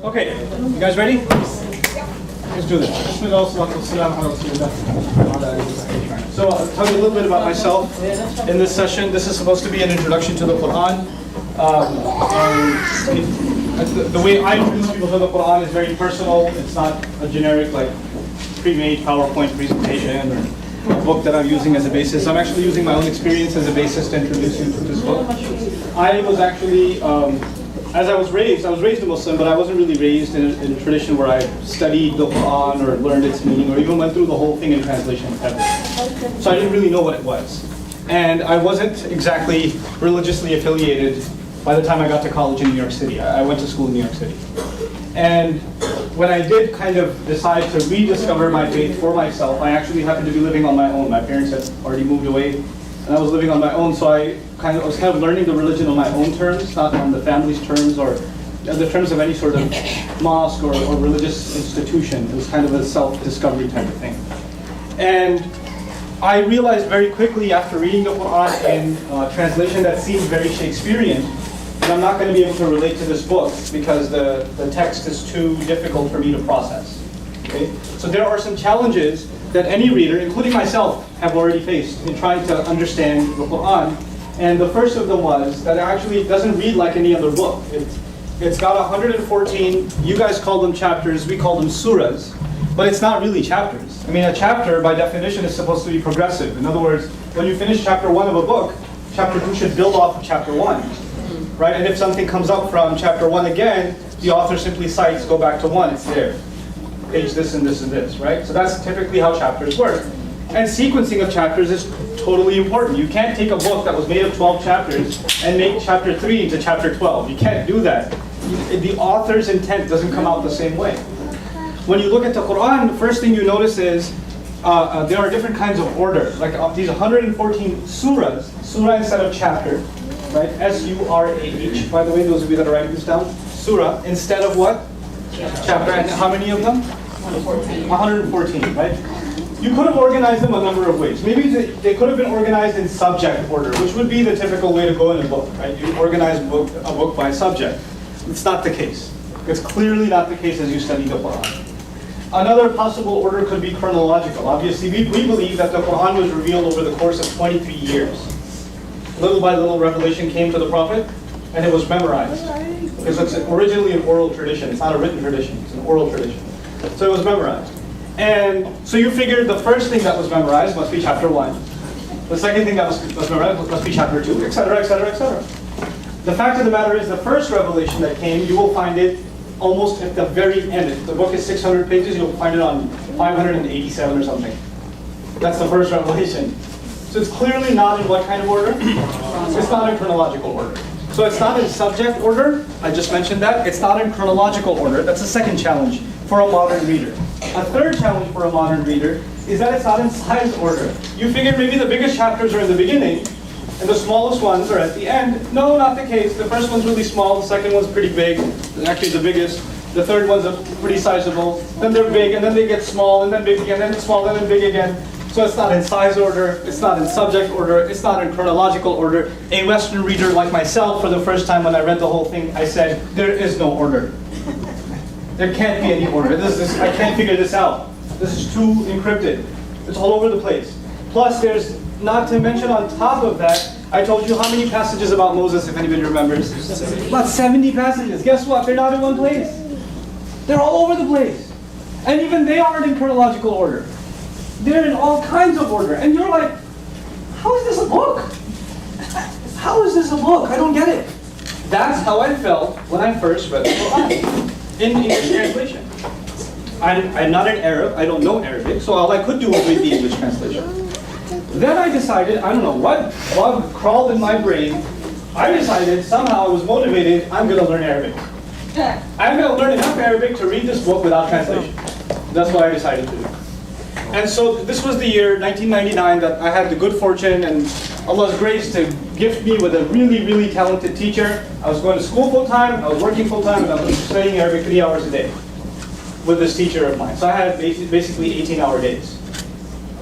Okay, you guys ready? Let's do this. So I'll tell you a little bit about myself in this session. This is supposed to be an introduction to the Quran. The way I introduce people to the Quran is very personal. It's not a generic, like, pre-made PowerPoint presentation or a book that I'm using as a basis. I'm actually using my own experience as a basis to introduce you to this book. I was actually, as I was raised a Muslim, but I wasn't really raised in a tradition where I studied the Quran or learned its meaning or even went through the whole thing in translation ever. So I didn't really know what it was. And I wasn't exactly religiously affiliated by the time I got to college in New York City. I went to school in New York City. And when I did kind of decide to rediscover my faith for myself, I actually happened to be living on my own. My parents had already moved away, and I was living on my own, so I was kind of learning the religion on my own terms, not on the family's terms or the terms of any sort of mosque or religious institution. It was kind of a self-discovery type of thing. And I realized very quickly after reading the Quran in translation that seemed very Shakespearean, and I'm not going to be able to relate to this book because the text is too difficult for me to process. Okay? So there are some challenges that any reader, including myself, have already faced in trying to understand the Quran. And the first of them was that it actually doesn't read like any other book. It's got 114, you guys call them chapters, we call them surahs, but it's not really chapters. I mean, a chapter by definition is supposed to be progressive. In other words, when you finish chapter 1 of a book, chapter 2 should build off of chapter 1. Right? And if something comes up from chapter 1 again, the author simply cites, go back to 1, it's there. Page this and this and this, right? So that's typically how chapters work. And sequencing of chapters is totally important. You can't take a book that was made of 12 chapters and make chapter 3 into chapter 12. You can't do that. The author's intent doesn't come out the same way. When you look at the Quran, the first thing you notice is there are different kinds of order. Like these 114 surahs, surah instead of chapter, right? S-U-R-A-H. By the way, those of you that are writing this down, surah instead of what? Chapter. And how many of them? 114, right? You could have organized them a number of ways. Maybe they could have been organized in subject order, which would be the typical way to go in a book, right? You organize a book by subject. It's not the case. It's clearly not the case as you study the Quran. Another possible order could be chronological. Obviously, we believe that the Quran was revealed over the course of 23 years. Little by little, revelation came to the Prophet, and it was memorized. Because it's originally an oral tradition. It's not a written tradition. It's an oral tradition. So it was memorized. And so you figured the first thing that was memorized must be chapter 1. The second thing that was memorized must be chapter 2, etc., etc., etc. The fact of the matter is the first revelation that came, you will find it almost at the very end. If the book is 600 pages, you'll find it on 587 or something. That's the first revelation. So it's clearly not in what kind of order? It's not in chronological order. So it's not in subject order. I just mentioned that. It's not in chronological order. That's a second challenge for a modern reader. A third challenge for a modern reader is that it's not in size order. You figured maybe the biggest chapters are in the beginning and the smallest ones are at the end. No, not the case. The first one's really small. The second one's pretty big. Actually, the biggest. The third one's pretty sizable. Then they're big, and then they get small, and then big again, then it's small, and then big again. So it's not in size order, it's not in subject order, it's not in chronological order. A Western reader like myself, for the first time when I read the whole thing, I said, there is no order. There can't be any order. I can't figure this out. This is too encrypted. It's all over the place. Plus there's, not to mention on top of that, I told you how many passages about Moses, if anybody remembers. About 70 passages. Guess what? They're not in one place. They're all over the place. And even they aren't in chronological order. They're in all kinds of order. And you're like, how is this a book? How is this a book? I don't get it. That's how I felt when I first read the Quran in English translation. I'm not an Arab. I don't know Arabic. So all I could do was read the English translation. Then I decided, I don't know what bug crawled in my brain. I decided somehow I was motivated, I'm going to learn Arabic. I'm going to learn enough Arabic to read this book without translation. That's what I decided to do. And so this was the year, 1999, that I had the good fortune and Allah's grace to gift me with a really, really talented teacher. I was going to school full-time, I was working full-time, and I was studying Arabic 3 hours a day with this teacher of mine. So I had basically 18-hour days.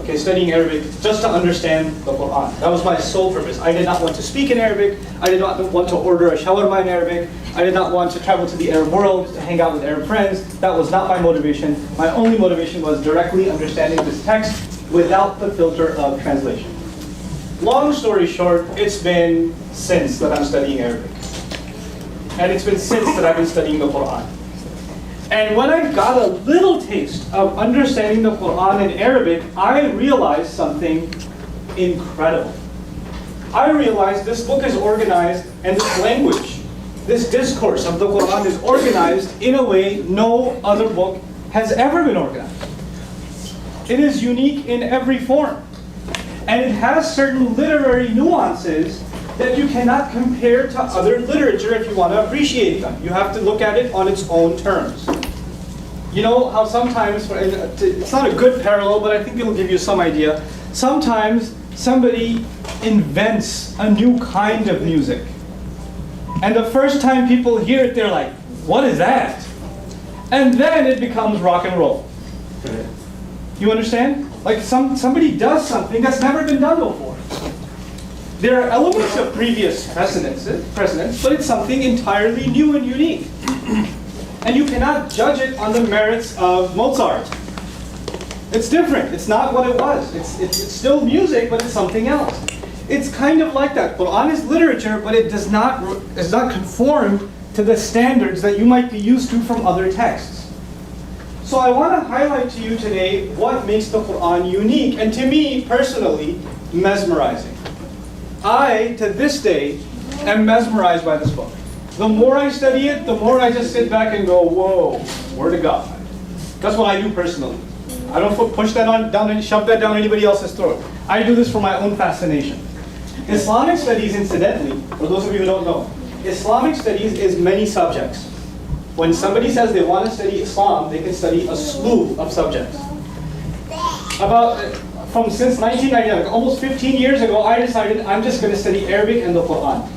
okay, studying Arabic just to understand the Quran. That was my sole purpose. I did not want to speak in Arabic. I did not want to order a shawarma in Arabic. I did not want to travel to the Arab world to hang out with Arab friends. That was not my motivation. My only motivation was directly understanding this text without the filter of translation. Long story short, it's been since that I'm studying Arabic. And it's been since that I've been studying the Quran. And when I got a little taste of understanding the Quran in Arabic, I realized something incredible. I realized this book is organized, and this language, this discourse of the Quran is organized in a way no other book has ever been organized. It is unique in every form. And it has certain literary nuances that you cannot compare to other literature if you want to appreciate them. You have to look at it on its own terms. You know how sometimes, it's not a good parallel, but I think it'll give you some idea. Sometimes somebody invents a new kind of music. And the first time people hear it, they're like, what is that? And then it becomes rock and roll. You understand? Like somebody does something that's never been done before. There are elements of previous precedents, but it's something entirely new and unique. And you cannot judge it on the merits of Mozart. It's different. It's not what it was. It's still music, but it's something else. It's kind of like that. Quran is literature, but it is not conformed to the standards that you might be used to from other texts. So I want to highlight to you today what makes the Quran unique, and to me, personally, mesmerizing. I, to this day, am mesmerized by this book. The more I study it, the more I just sit back and go, whoa, word of God. That's what I do personally. I don't push that down and shove that down anybody else's throat. I do this for my own fascination. Islamic studies, incidentally, for those of you who don't know, Islamic studies is many subjects. When somebody says they want to study Islam, they can study a slew of subjects. Since 1999, like almost 15 years ago, I decided I'm just going to study Arabic and the Quran.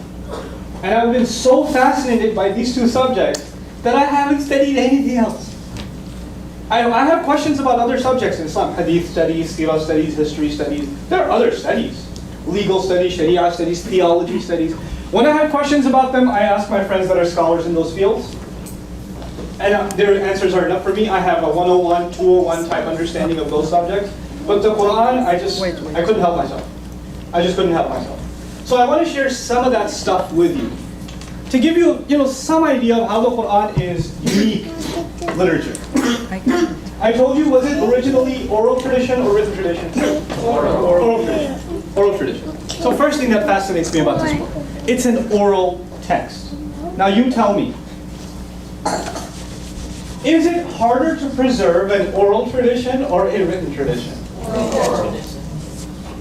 And I've been so fascinated by these two subjects that I haven't studied anything else. I have questions about other subjects in Islam, hadith studies, sirah studies, history studies. There are other studies, legal studies, sharia studies, theology studies. When I have questions about them, I ask my friends that are scholars in those fields. And their answers are enough for me. I have a 101, 201 type understanding of those subjects. But the Quran, I couldn't help myself. I just couldn't help myself. So I want to share some of that stuff with you. To give you, some idea of how the Quran is unique literature. I told you, was it originally oral tradition or written tradition? Oral tradition. Oral tradition. So first thing that fascinates me about this book, it's an oral text. Now you tell me, is it harder to preserve an oral tradition or a written tradition? Oral.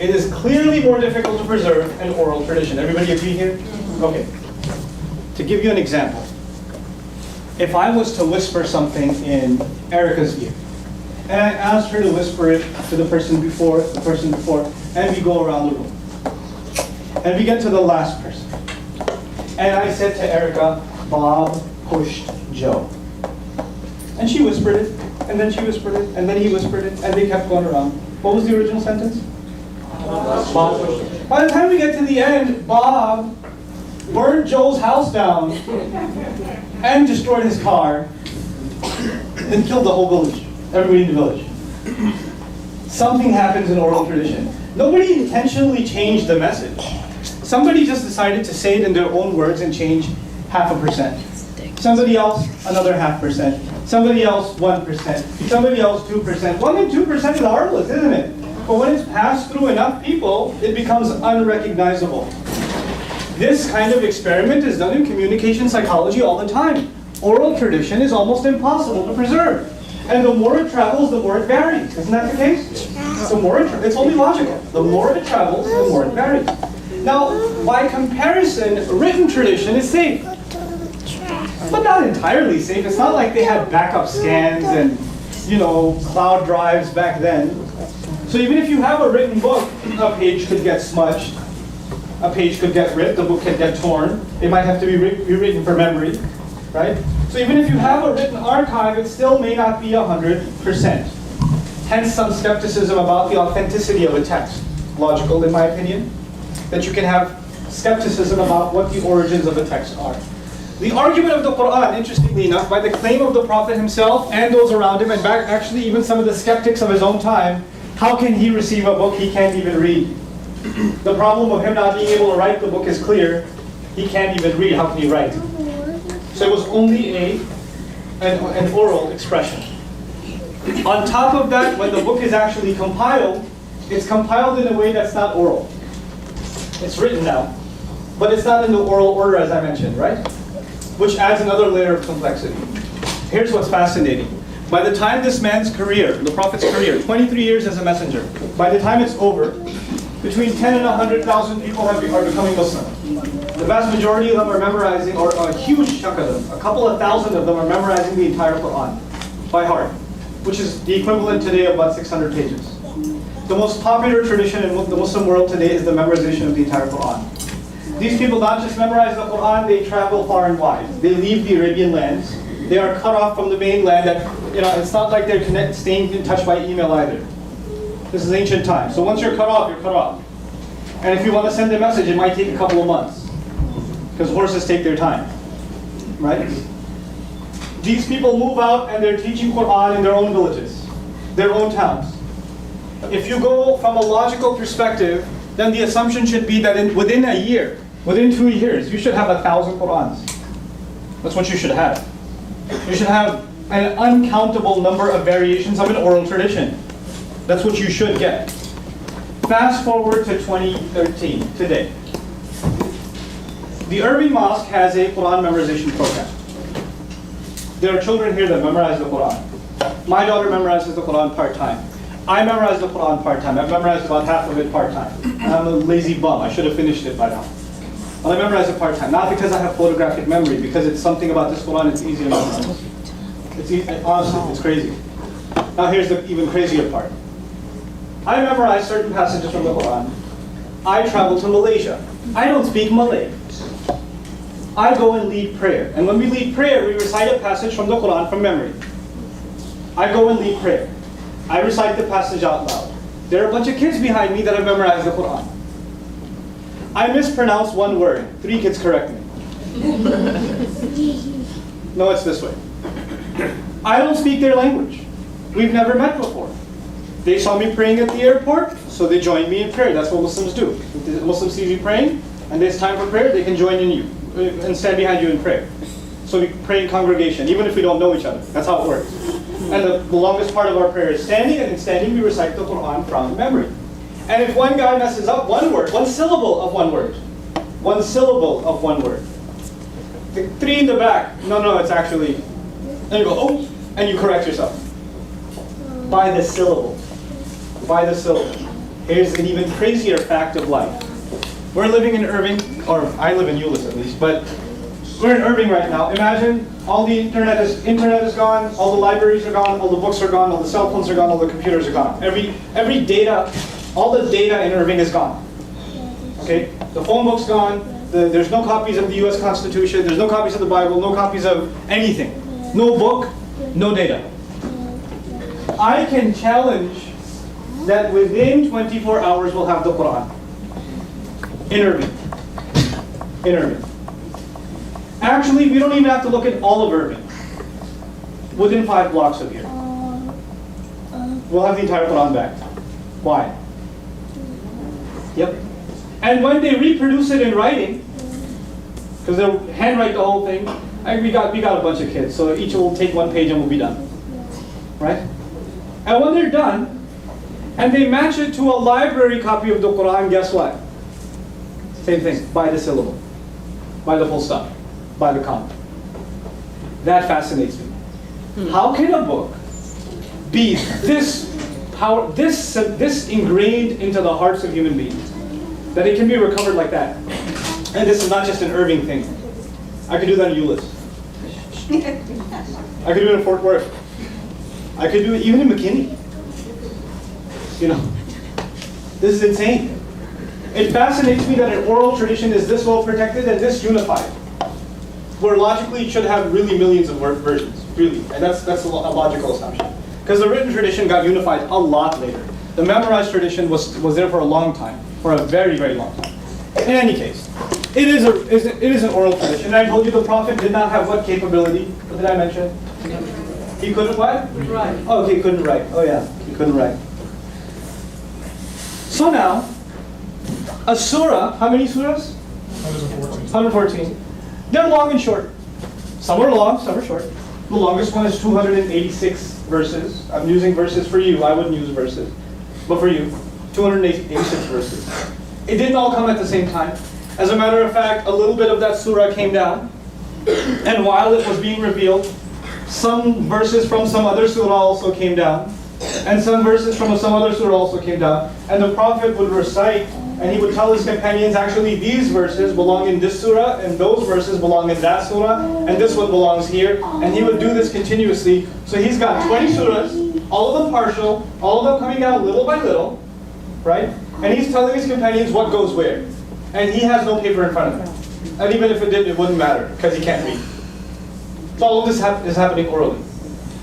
It is clearly more difficult to preserve an oral tradition. Everybody agree here? Okay. To give you an example, if I was to whisper something in Erica's ear, and I asked her to whisper it to the person before, and we go around the room, and we get to the last person, and I said to Erica, Bob pushed Joe. And she whispered it, and then she whispered it, and then he whispered it, and they kept going around. What was the original sentence? Bob pushed Joe. By the time we get to the end, Bob burned Joe's house down and destroyed his car and killed the whole village, everybody in the village. Something happens in oral tradition. Nobody intentionally changed the message. Somebody just decided to say it in their own words and change 0.5%. Somebody else, another 0.5%. Somebody else, 1%. Somebody else, 2%. 1 and 2% is harmless, isn't it? But when it's passed through enough people, it becomes unrecognizable. This kind of experiment is done in communication psychology all the time. Oral tradition is almost impossible to preserve. And the more it travels, the more it varies. Isn't that the case? The more it's only logical. The more it travels, the more it varies. Now, by comparison, written tradition is safe. But not entirely safe. It's not like they had backup scans and, cloud drives back then. So even if you have a written book, a page could get smudged. A page could get ripped, the book could get torn. It might have to be rewritten for memory, right? So even if you have a written archive, it still may not be 100%. Hence some skepticism about the authenticity of a text. Logical, in my opinion, that you can have skepticism about what the origins of a text are. The argument of the Quran, interestingly enough, by the claim of the Prophet himself and those around him, and actually even some of the skeptics of his own time, how can he receive a book he can't even read? The problem of him not being able to write the book is clear. He can't even read. How can he write? So it was only an oral expression. On top of that, when the book is actually compiled, it's compiled in a way that's not oral. It's written now, but it's not in the oral order as I mentioned, right? Which adds another layer of complexity. Here's what's fascinating. By the time this man's career, the Prophet's career, 23 years as a messenger, by the time it's over, between 10 and 100,000 people are becoming Muslim. The vast majority of them are memorizing, or a huge chunk of them, a couple of thousand of them are memorizing the entire Quran by heart, which is the equivalent today of about 600 pages. The most popular tradition in the Muslim world today is the memorization of the entire Quran. These people not just memorize the Quran, they travel far and wide. They leave the Arabian lands. They are cut off from the mainland. It's not like they're staying in touch by email either. This is ancient times. So once you're cut off, you're cut off. And if you want to send a message, it might take a couple of months, because horses take their time, right? These people move out and they're teaching Quran in their own villages, their own towns. If you go from a logical perspective, then the assumption should be that within a year, within 2 years, you should have 1,000 Qurans. That's what you should have. You should have an uncountable number of variations of an oral tradition. That's what you should get. Fast forward to 2013, today. The Irving Mosque has a Quran memorization program. There are children here that memorize the Quran. My daughter memorizes the Quran part-time. I memorize the Quran part-time. I've memorized about half of it part-time. I'm a lazy bum. I should have finished it by now. But I memorize it part-time. Not because I have photographic memory, because it's something about this Quran it's easy to memorize. Honestly, it's crazy. Now here's the even crazier part. I memorize certain passages from the Quran. I travel to Malaysia. I don't speak Malay. I go and lead prayer. And when we lead prayer, we recite a passage from the Quran from memory. I go and lead prayer. I recite the passage out loud. There are a bunch of kids behind me that have memorized the Quran. I mispronounce one word. 3 kids correct me. No, it's this way. I don't speak their language. We've never met before. They saw me praying at the airport, so they joined me in prayer. That's what Muslims do. If the Muslims see you praying, and there's time for prayer, they can join in you and stand behind you in prayer. So we pray in congregation, even if we don't know each other. That's how it works. And the longest part of our prayer is standing, and in standing we recite the Quran from memory. And if one guy messes up one word, one syllable of one word, the 3 in the back, no, it's actually, and you go, oh, and you correct yourself. By the syllable. By the syllable. Here's an even crazier fact of life. We're living in Irving, or I live in Euless at least, but we're in Irving right now. Imagine all the internet is gone, all the libraries are gone, all the books are gone, all the cell phones are gone, all the computers are gone. Every data, all the data in Irving is gone. Okay? The phone book's gone, there's no copies of the US Constitution, there's no copies of the Bible, no copies of anything. No book, no data. I can challenge that within 24 hours we'll have the Quran. In Irving. In Irving. Actually, we don't even have to look at all of Irving. Within 5 blocks of here. We'll have the entire Quran back. Why? Yep. And when they reproduce it in writing, because they'll handwrite the whole thing, we got a bunch of kids, so each will take 1 page and we'll be done. Right? And when they're done, and they match it to a library copy of the Quran, guess what? Same thing, by the syllable, by the full stop, by the comma. That fascinates me. How can a book be this ingrained into the hearts of human beings, that it can be recovered like that? And this is not just an Irving thing. I could do that in Euless. I could do it in Fort Worth. I could do it even in McKinney. You know, this is insane. It fascinates me that an oral tradition is this well protected and this unified, where logically it should have really millions of versions, really, and that's a logical assumption. Because the written tradition got unified a lot later. The memorized tradition was there for a long time, for a very, very long time. In any case, it is an oral tradition. And I told you the Prophet did not have what capability? What did I mention? He couldn't what? Right. Oh, he couldn't write. Oh yeah, he couldn't write. So now, a surah, how many surahs? 114. They're long and short. Some are long, some are short. The longest one is 286 verses. I'm using verses for you. I wouldn't use verses. But for you, 286 verses. It didn't all come at the same time. As a matter of fact, a little bit of that surah came down. And while it was being revealed, some verses from some other surah also came down. And some verses from some other surah also came down. And the Prophet would recite, and he would tell his companions, actually these verses belong in this surah, and those verses belong in that surah, and this one belongs here. And he would do this continuously. So he's got 20 surahs, all of them partial, all of them coming down little by little, right? And he's telling his companions what goes where. And he has no paper in front of him. And even if it did, it wouldn't matter, because he can't read. So all of this is happening orally.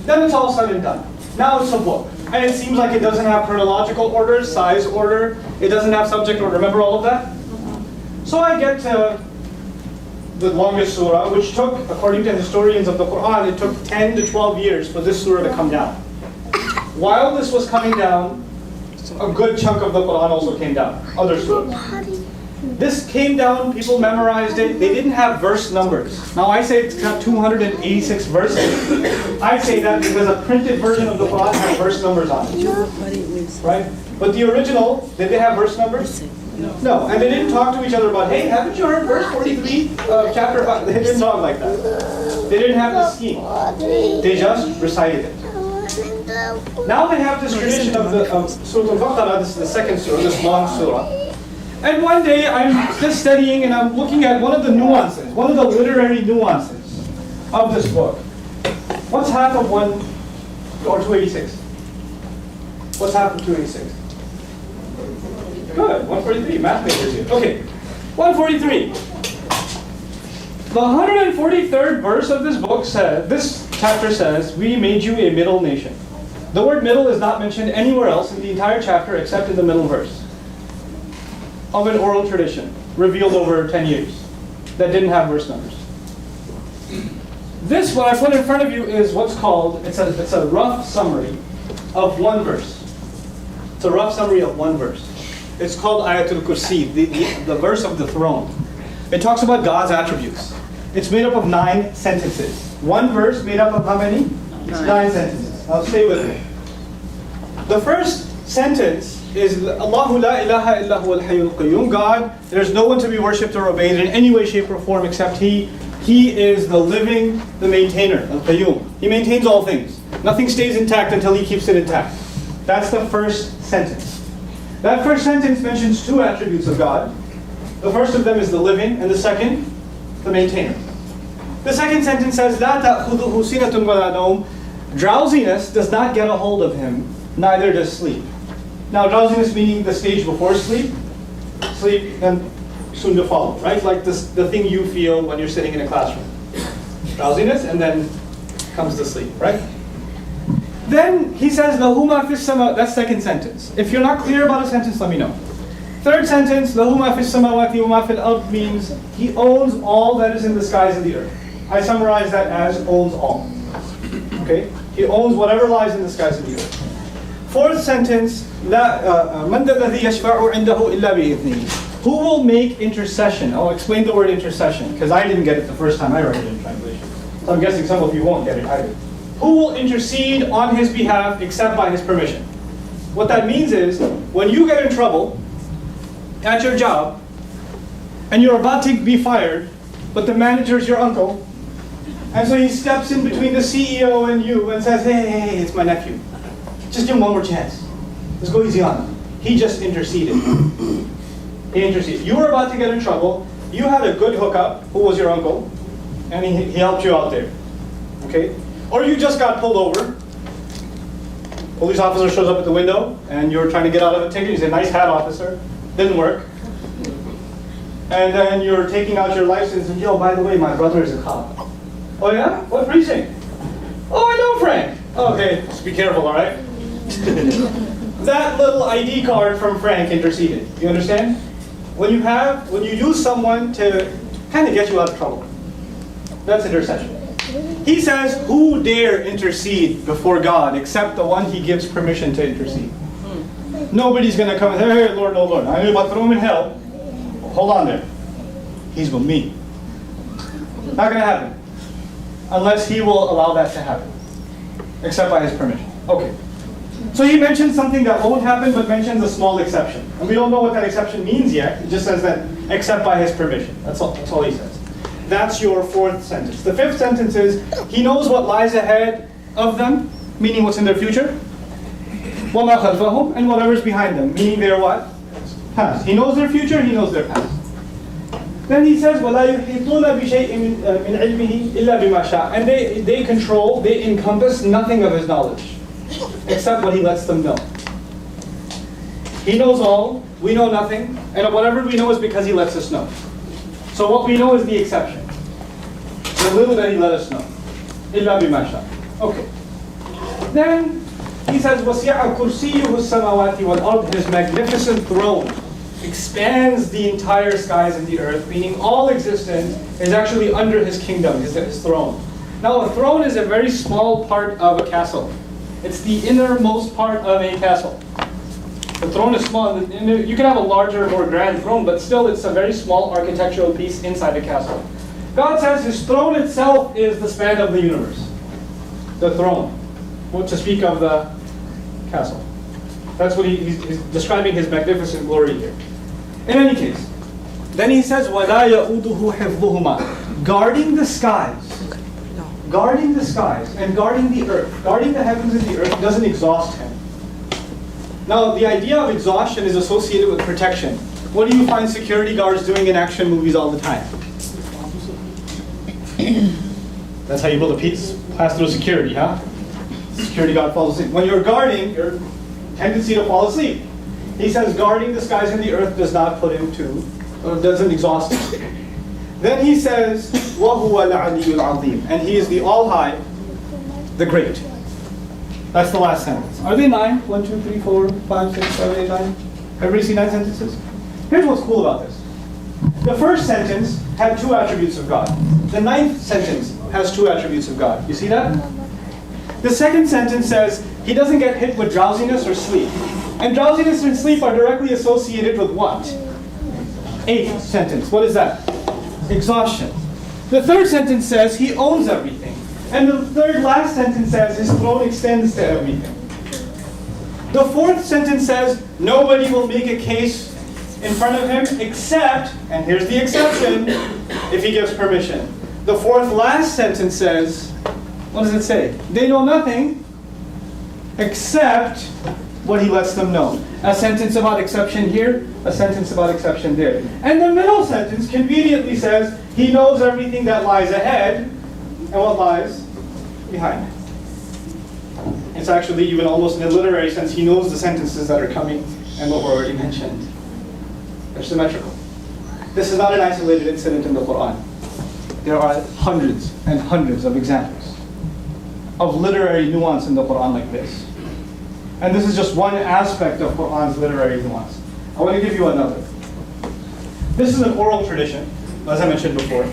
Then it's all said and done. Now it's a book. And it seems like it doesn't have chronological order, size order. It doesn't have subject order. Remember all of that? So I get to the longest surah, which took, according to historians of the Quran, it took 10 to 12 years for this surah to come down. While this was coming down, a good chunk of the Quran also came down. Other surahs. This came down, people memorized it. They didn't have verse numbers. Now I say it's got 286 verses. I say that because a printed version of the Quran has verse numbers on it. Right? But the original, did they have verse numbers? No. And they didn't talk to each other about, hey, haven't you heard verse 43 of chapter 5? They didn't talk like that. They didn't have this scheme. They just recited it. Now they have this tradition of Surah Al-Baqarah. This is the second surah, this long surah. And one day I'm just studying and I'm looking at one of the nuances, one of the literary nuances of this book. What's half of 286? What's half of 286? Good, 143, math makers here. Okay, 143. The 143rd verse of this book says, this chapter says, we made you a middle nation. The word middle is not mentioned anywhere else in the entire chapter except in the middle verse of an oral tradition, revealed over 10 years, that didn't have verse numbers. This, what I put in front of you, is what's called, it's a rough summary of one verse. It's a rough summary of one verse. It's called Ayatul Kursi, the verse of the throne. It talks about God's attributes. It's made up of 9 sentences. One verse made up of how many? 9 sentences. Now stay with me. The first sentence is Allahu la ilaha illa huwa al-hayyul qayyum. God, there's no one to be worshipped or obeyed in any way, shape, or form except He. He is the living, the maintainer, al-qayyum. He maintains all things. Nothing stays intact until He keeps it intact. That's the first sentence. That first sentence mentions 2 attributes of God. The first of them is the living, and the second, the maintainer. The second sentence says, La ta'khudhuhu sinatun wa la nawm. Drowsiness does not get a hold of Him, neither does sleep. Now, drowsiness meaning the stage before sleep, sleep and soon to follow, right? Like the thing you feel when you're sitting in a classroom. Drowsiness, and then comes the sleep, right? Then he says, Lahu ma fis sama, that's second sentence. If you're not clear about a sentence, let me know. Third sentence, Lahu ma fis samawati wa ma fil ard, means He owns all that is in the skies and the earth. I summarize that as owns all. Okay? He owns whatever lies in the skies and the earth. Fourth sentence, مَنْ ذَا الَّذِي يَشْفَعُ عِنْدَهُ إِلَّا بِإِذْنِهِ. Who will make intercession? I'll explain the word intercession, because I didn't get it the first time I read it in translation. So I'm guessing some of you won't get it either. Who will intercede on His behalf except by His permission? What that means is, when you get in trouble at your job, and you're about to be fired, but the manager is your uncle, and so he steps in between the CEO and you and says, hey, it's my nephew. Just give him one more chance. Let's go easy on him. He just interceded. He interceded. You were about to get in trouble. You had a good hookup, who was your uncle, and he helped you out there. Okay? Or you just got pulled over. Police officer shows up at the window, and you're trying to get out of a ticket. You say, nice hat, officer. Didn't work. And then you're taking out your license, and yo, by the way, my brother is a cop. Oh yeah? What precinct? Oh, I know Frank. Okay, just be careful, all right? That little ID card from Frank interceded. You understand? When you use someone to kind of get you out of trouble, that's intercession. He says, who dare intercede before God except the one he gives permission to intercede? Nobody's going to come and say, hey, Lord, oh Lord, I know about throw him in hell. Hold on there. He's with me. Not going to happen. Unless he will allow that to happen. Except by his permission. Okay. So he mentions something that won't happen, but mentions a small exception. And we don't know what that exception means yet. It just says that except by his permission. That's all he says. That's your fourth sentence. The fifth sentence is, he knows what lies ahead of them, meaning what's in their future. وَمَا خَلْفَهُمْ, and whatever's behind them, meaning their what? Past. He knows their future, he knows their past. Then he says, وَلَا يُحِيطُونَ بِشَيْءٍ مِنْ عِلْمِهِ إِلَّا بِمَا شَاءَ. And they encompass nothing of his knowledge, except what he lets them know. He knows all, we know nothing, and whatever we know is because he lets us know. So what we know is the exception. The little that he let us know. إِلَّا بِمَا شَاءَ. Okay. Then he says, وَسِعَ كُرْسِيُّهُ السَّمَاوَاتِ وَالْأَرْضِ. His magnificent throne expands the entire skies and the earth, meaning all existence is actually under his kingdom, his throne. Now a throne is a very small part of a castle. It's the innermost part of a castle. The throne is small. You can have a larger, more grand throne, but still it's a very small architectural piece inside the castle. God says his throne itself is the span of the universe. The throne. Well, to speak of the castle. That's what he's describing his magnificent glory here. In any case, then he says, وَلَا يَؤُودُهُ حِفْظُهُمَا. Guarding the skies. Guarding the skies and guarding the earth. Guarding the heavens and the earth doesn't exhaust him. Now, the idea of exhaustion is associated with protection. What do you find security guards doing in action movies all the time? That's how you build a piece, pass through security, huh? Security guard falls asleep. When you're guarding, your tendency to fall asleep. He says guarding the skies and the earth does not put him to, or doesn't exhaust him. Then he says, وَهُوَ الْعَلِيُّ الْعَظِيمُ. And he is the all-high, the great. That's the last sentence. Are they 9? 1, 2, 3, 4, 5, 6, 7, 8, 9? Everybody see 9 sentences? Here's what's cool about this. The first sentence had 2 attributes of God. The 9th sentence has 2 attributes of God. You see that? The second sentence says, he doesn't get hit with drowsiness or sleep. And drowsiness and sleep are directly associated with what? 8th sentence. What is that? Exhaustion. The third sentence says he owns everything. And the third last sentence says his throne extends to everything. The fourth sentence says nobody will make a case in front of him except, and here's the exception, if he gives permission. The fourth last sentence says, what does it say? They know nothing except what he lets them know. A sentence about exception here, a sentence about exception there. And the middle sentence conveniently says he knows everything that lies ahead and what lies behind. It's actually even almost in a literary sense, he knows the sentences that are coming and what were already mentioned. They're symmetrical. This is not an isolated incident in the Quran. There are hundreds and hundreds of examples of literary nuance in the Quran like this. And this is just one aspect of Quran's literary nuance. I want to give you another. This is an oral tradition, as I mentioned before.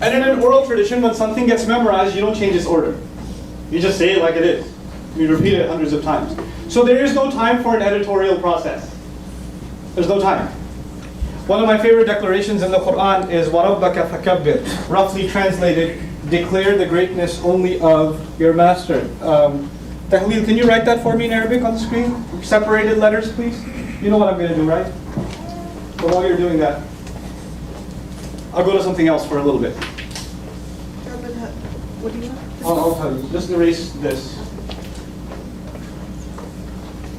And in an oral tradition, when something gets memorized, you don't change its order. You just say it like it is. You repeat it hundreds of times. So there is no time for an editorial process. There's no time. One of my favorite declarations in the Quran is وَرَبَّكَ فَكَبِّرْ. Roughly translated, declare the greatness only of your master. Tahleel, can you write that for me in Arabic on the screen? Separated letters, please. You know what I'm going to do, right? So while you're doing that, I'll go to something else for a little bit. What do you want? I'll tell you. Just erase this.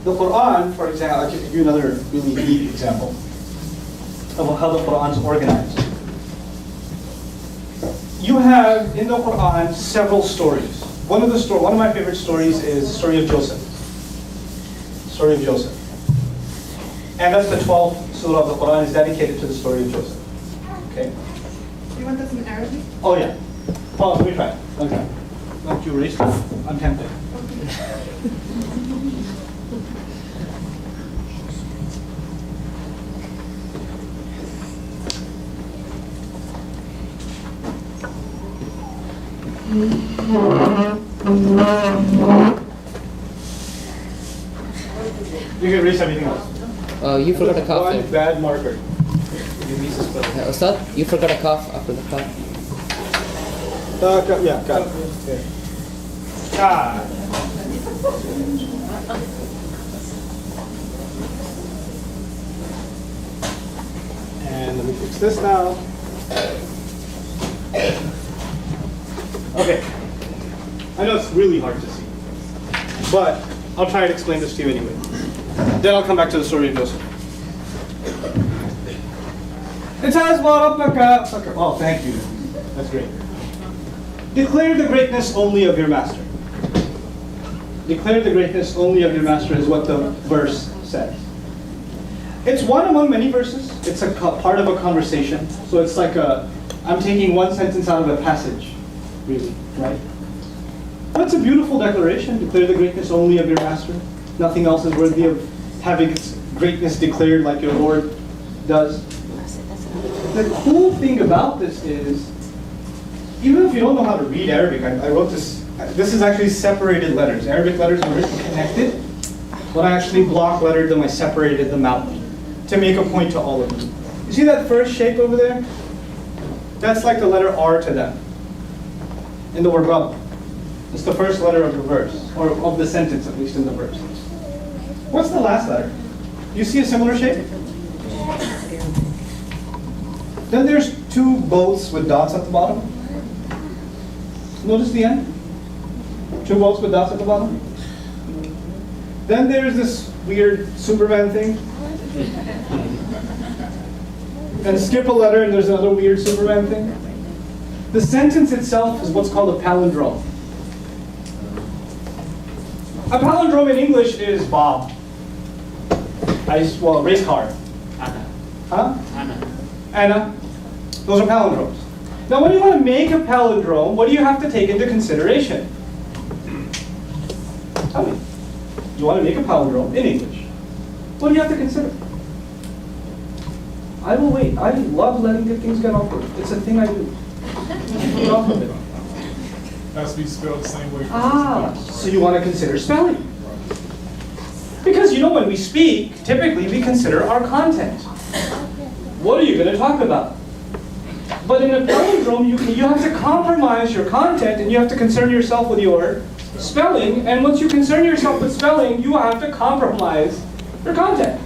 The Quran, for example, I'll give you another really neat example of how the Quran is organized. You have in the Quran several stories. One of my favorite stories is the story of Joseph. Story of Joseph. And that's the 12th surah of the Quran is dedicated to the story of Joseph. Okay? Do you want this in Arabic? Oh yeah. Oh, let me try. Okay. Don't you erase it? I'm tempted. Okay. You can erase everything else. You forgot a cough One there. bad marker. Ustad, you forgot a cough after the cough. Yeah, got it. Ah. And let me fix this now. Okay. I know it's really hard to see, but I'll try and explain this to you anyway. Then I'll come back to the story of Joseph. It says, oh, thank you. That's great. Declare the greatness only of your master. Declare the greatness only of your master is what the verse says. It's one among many verses. It's a part of a conversation. So it's like I'm taking one sentence out of a passage, really, right? But it's a beautiful declaration. Declare the greatness only of your master. Nothing else is worthy of having its greatness declared like your Lord does. The cool thing about this is, even if you don't know how to read Arabic, I wrote this. This is actually separated letters. Arabic letters are written connected. When I actually block lettered them, I separated them out to make a point to all of them. You see that first shape over there? That's like the letter R to them in the word Rabb. It's the first letter of the verse, or of the sentence, at least in the verse. What's the last letter? You see a similar shape? Then there's two boats with dots at the bottom. Notice the end? Two boats with dots at the bottom. Then there's this weird Superman thing. And skip a letter and there's another weird Superman thing. The sentence itself is what's called a palindrome. A palindrome in English is Bob. Race car. Anna. Huh? Anna. Anna. Those are palindromes. Now when you want to make a palindrome, what do you have to take into consideration? Tell me. You want to make a palindrome in English. What do you have to consider? I will wait. I love letting good things get off of it. It's a thing I do. Get off of it. Has to be spelled the same way. So you want to consider spelling. Because you know when we speak, typically we consider our content. What are you going to talk about? But in a palindrome, you have to compromise your content and you have to concern yourself with your spelling. And once you concern yourself with spelling, you have to compromise your content.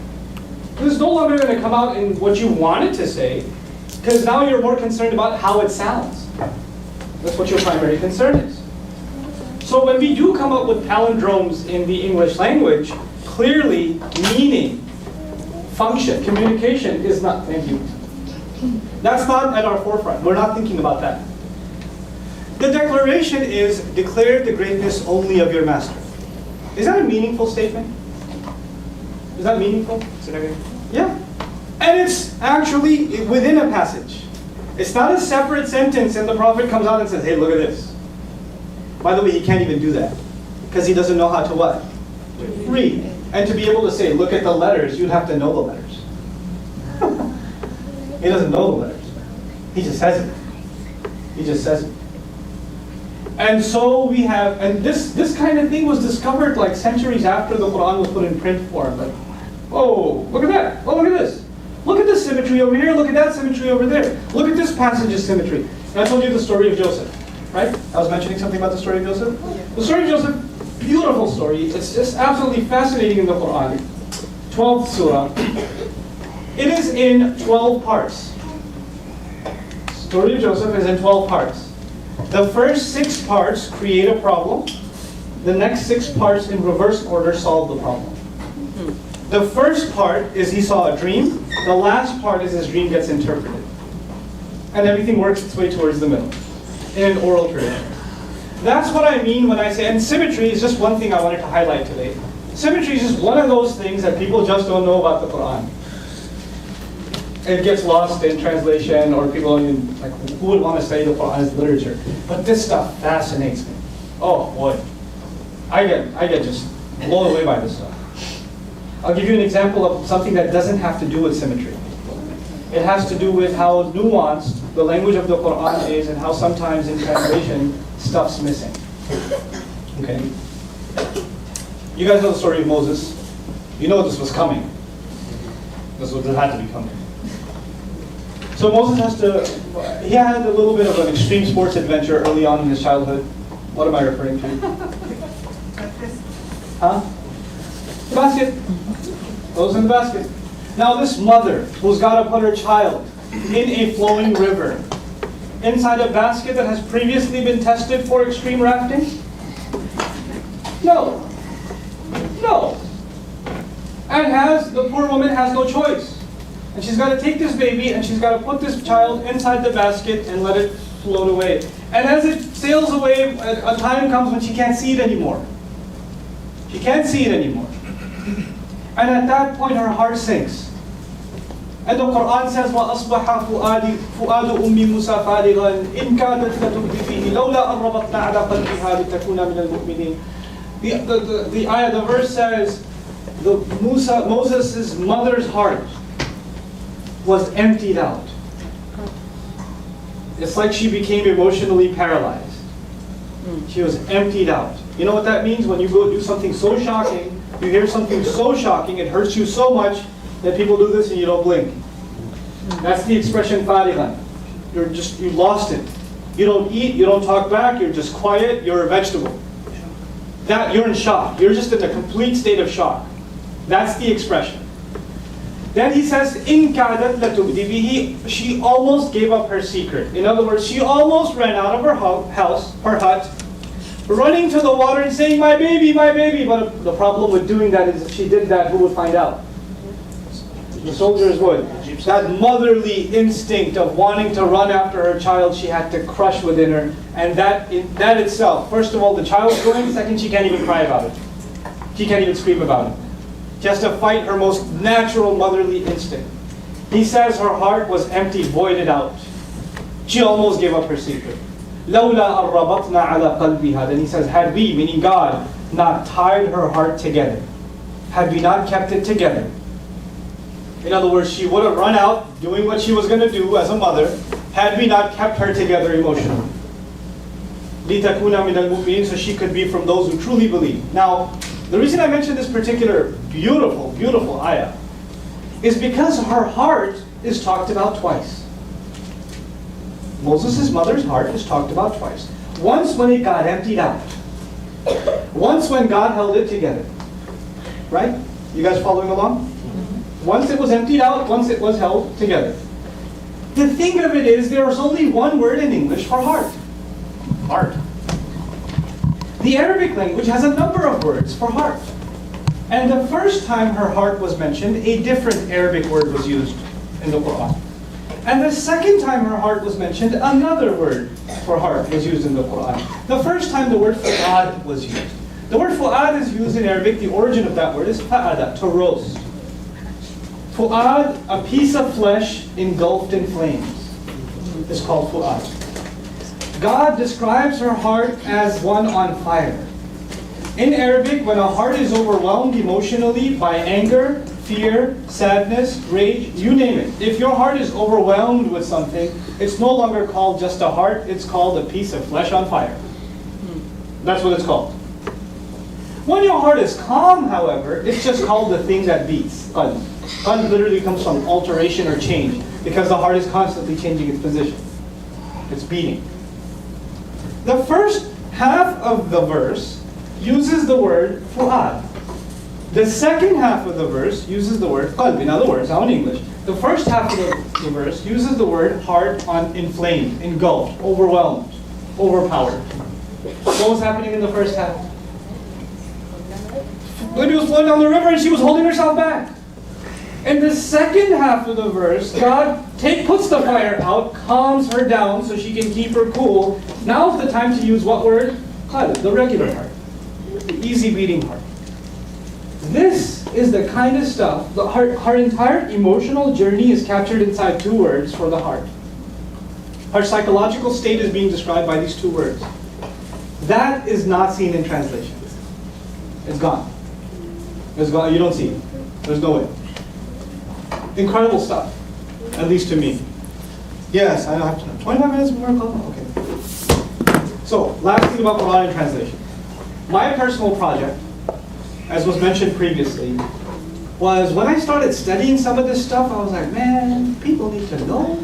It's no longer going to come out in what you wanted to say, because now you're more concerned about how it sounds. That's what your primary concern is. So when we do come up with palindromes in the English language, clearly meaning, function, communication is not, thank you. That's not at our forefront. We're not thinking about that. The declaration is, declare the greatness only of your master. Is that a meaningful statement? Is that meaningful? Yeah. And it's actually within a passage. It's not a separate sentence and the Prophet comes out and says, hey, look at this. By the way, he can't even do that. Because he doesn't know how to what? Read. And to be able to say, look at the letters, you'd have to know the letters. He doesn't know the letters. He just says it. He just says it. And so we have, and this kind of thing was discovered like centuries after the Quran was put in print form. Like, oh, look at that. Oh, look at this. Look at this symmetry over here. Look at that symmetry over there. Look at this passage's symmetry. And I told you the story of Joseph, right? I was mentioning something about the story of Joseph. The story of Joseph, beautiful story. It's just absolutely fascinating in the Quran. 12th surah. It is in 12 parts. The story of Joseph is in 12 parts. The first 6 parts create a problem. The next 6 parts in reverse order solve the problem. The first part is he saw a dream. The last part is his dream gets interpreted. And everything works its way towards the middle in an oral tradition. That's what I mean when I say, and symmetry is just one thing I wanted to highlight today. Symmetry is just one of those things that people just don't know about the Quran. It gets lost in translation, or people don't even, like, who would want to study the Quran as literature? But this stuff fascinates me. Oh boy. I get just blown away by this stuff. I'll give you an example of something that doesn't have to do with symmetry. It has to do with how nuanced the language of the Quran is and how sometimes in translation stuff's missing. Okay? You guys know the story of Moses. You know this was coming. This had to be coming. So Moses he had a little bit of an extreme sports adventure early on in his childhood. What am I referring to? Huh? The basket. Those in the basket. Now this mother who's got to put her child in a flowing river inside a basket that has previously been tested for extreme rafting? No. No. And the poor woman has no choice. And she's got to take this baby and she's got to put this child inside the basket and let it float away. And as it sails away, a time comes when she can't see it anymore. She can't see it anymore. And at that point her heart sinks. And the Quran says, وَأَصْبَحَ فُؤَادُ أُمِّ مُوسَى فَارِغًا إِنْ كَادَتْ لَتُبْدِي فِيهِ لَوْلَا أَنْ رَبَطْنَا عَلَى قَلْبِهَا لِتَكُونَ مِنَ الْمُؤْمِنِينَ. The ayah, the verse says, Moses' mother's heart was emptied out. It's like she became emotionally paralyzed. She was emptied out. You know what that means? When you go do something so shocking, you hear something so shocking, it hurts you so much that people do this and you don't blink. That's the expression farigan. You lost it. You don't eat, you don't talk back, you're just quiet, you're a vegetable. You're in shock. You're just in a complete state of shock. That's the expression. Then he says, إِن كَادَتْ لَتُبْدِي بِهِ. She almost gave up her secret. In other words, she almost ran out of her house, her hut, running to the water and saying, my baby, my baby. But the problem with doing that is if she did that, who would find out? The soldiers would. That motherly instinct of wanting to run after her child, she had to crush within her. And that itself, first of all, the child's going, second, she can't even cry about it. She can't even scream about it. She has to fight her most natural motherly instinct. He says her heart was empty, voided out. She almost gave up her secret. لَوْلَا أَن رَبَطْنَا عَلَى قَلْبِهَا. Then he says, had we, meaning God, not tied her heart together, had we not kept it together. In other words, she would have run out doing what she was going to do as a mother, had we not kept her together emotionally. لِتَكُونَ مِنَ الْمُؤْمِنِينَ. So she could be from those who truly believe. Now, the reason I mention this particular beautiful, beautiful ayah is because her heart is talked about twice. Moses' mother's heart is talked about twice. Once when it got emptied out. Once when God held it together. Right? You guys following along? Once it was emptied out, once it was held together. The thing of it is, there is only one word in English for heart. Heart. The Arabic language has a number of words for heart. And the first time her heart was mentioned, a different Arabic word was used in the Quran. And the second time her heart was mentioned, another word for heart was used in the Quran. The first time the word fu'ad was used. The word fu'ad is used in Arabic. The origin of that word is fa'ada, to roast. Fu'ad, a piece of flesh engulfed in flames, is called fu'ad. God describes her heart as one on fire. In Arabic, when a heart is overwhelmed emotionally by anger, fear, sadness, rage, you name it. If your heart is overwhelmed with something, it's no longer called just a heart, it's called a piece of flesh on fire. That's what it's called. When your heart is calm, however, it's just called the thing that beats. Qalb. Qalb literally comes from alteration or change, because the heart is constantly changing its position. It's beating. The first half of the verse uses the word fu'ad. The second half of the verse uses the word qalb. In other words, now in English, the first half of the verse uses the word heart on inflamed, engulfed, overwhelmed, overpowered. What was happening in the first half? Baby was flowing down the river and she was holding herself back. In the second half of the verse, God puts the fire out, calms her down so she can keep her cool. Now's the time to use what word? Qalb, the regular heart. The easy beating heart. This is the kind of stuff, her entire emotional journey is captured inside two words for the heart. Her psychological state is being described by these two words. That is not seen in translation. It's gone. It's gone. You don't see it. There's no way. Incredible stuff, at least to me. Yes, I don't have to know. 25 minutes more call? Okay. So, last thing about Quran and translation. My personal project, as was mentioned previously, was when I started studying some of this stuff, I was like, man, people need to know.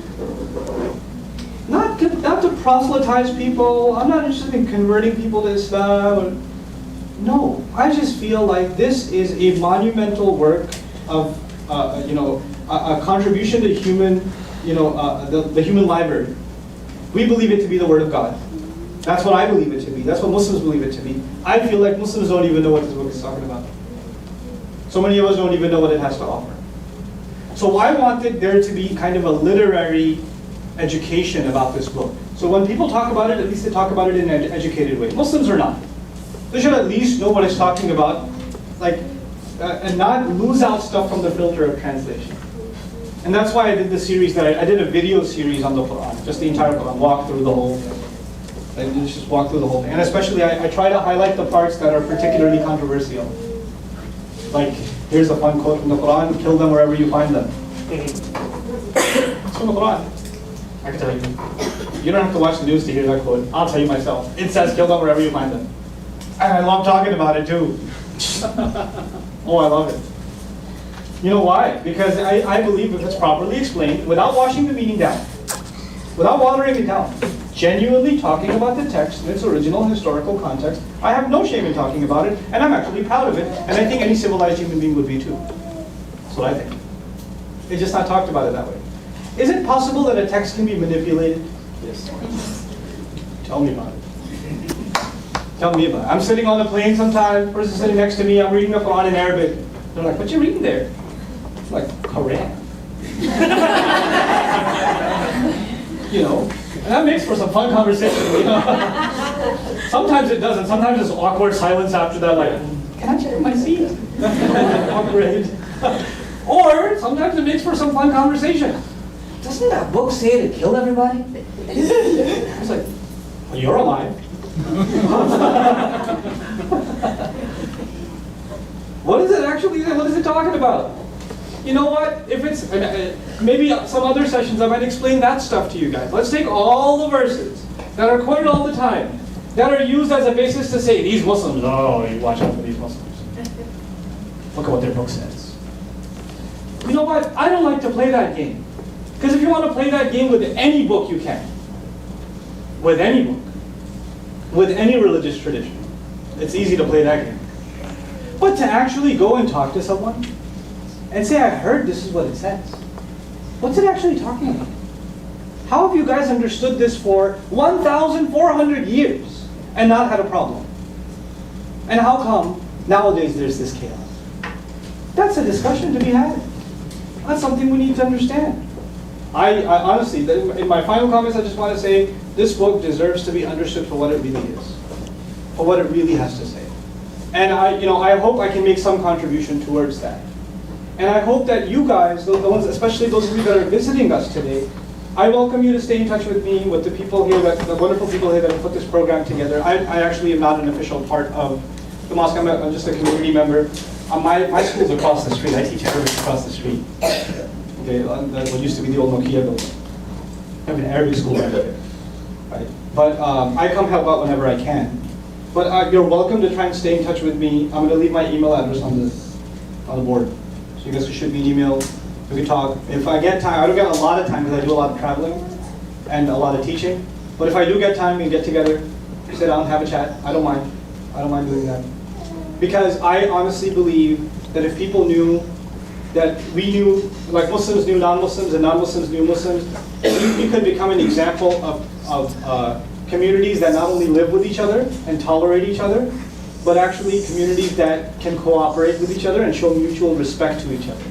Not to proselytize people. I'm not interested in converting people to Islam. No, I just feel like this is a monumental work of, a contribution to human, the human library. We believe it to be the Word of God. That's what I believe it to be. That's what Muslims believe it to be. I feel like Muslims don't even know what this book is talking about. So many of us don't even know what it has to offer. So I wanted there to be kind of a literary education about this book. So when people talk about it, at least they talk about it in an educated way. Muslims are not. They should at least know what it's talking about, and not lose out stuff from the filter of translation. And that's why I did the series that I did a video series on the Quran, just the entire Quran, walk through the whole thing. And just walk through the whole thing. And especially I try to highlight the parts that are particularly controversial. Like, here's a fun quote from the Quran, kill them wherever you find them. It's from the Quran. I can tell you. You don't have to watch the news to hear that quote. I'll tell you myself. It says kill them wherever you find them. And I love talking about it too. Oh, I love it. You know why? Because I believe if it's properly explained, without washing the meaning down, without watering it down, genuinely talking about the text in its original historical context, I have no shame in talking about it, and I'm actually proud of it, and I think any civilized human being would be too. That's what I think. It's just not talked about it that way. Is it possible that a text can be manipulated? Yes. Tell me about it. Tell me about it. I'm sitting on the plane sometimes, person sitting next to me, I'm reading the Quran in Arabic. They're like, what you reading there? It's like, Quran. And that makes for some fun conversation, Sometimes it doesn't. Sometimes it's awkward silence after that, like, can I check my seat? Awkward. Or sometimes it makes for some fun conversation. Doesn't that book say to kill everybody? It's like, well, you're alive. What is it actually? What is it talking about? You know what? If it's maybe some other sessions, I might explain that stuff to you guys. Let's take all the verses that are quoted all the time, that are used as a basis to say these Muslims. Oh, you watch out for these Muslims. Look at what their book says. You know what? I don't like to play that game, because if you want to play that game with any book, you can. With any book, with any religious tradition, it's easy to play that game. But to actually go and talk to someone and say, I heard this is what it says. What's it actually talking about? How have you guys understood this for 1,400 years and not had a problem? And how come nowadays there's this chaos? That's a discussion to be had. That's something we need to understand. I honestly, in my final comments, I just want to say, this book deserves to be understood for what it really is, for what it really has to say. And I hope I can make some contribution towards that. And I hope that you guys, the ones, especially those of you that are visiting us today, I welcome you to stay in touch with me, with the people here, the wonderful people here that have put this program together. I actually am not an official part of the mosque. I'm just a community member. My school's across the street. I teach Arabic across the street. Okay, what used to be the old Nokia building. I have an Arabic school right there. Right? But I come help out whenever I can. But you're welcome to try and stay in touch with me. I'm going to leave my email address on the board. So you guys can shoot me an email. We can talk. If I get time, I don't get a lot of time because I do a lot of traveling and a lot of teaching. But if I do get time, we can get together, sit down, have a chat. I don't mind. I don't mind doing that. Because I honestly believe that if people knew that we knew, like Muslims knew non-Muslims and non-Muslims knew Muslims, we could become an example of communities that not only live with each other and tolerate each other, but actually communities that can cooperate with each other and show mutual respect to each other.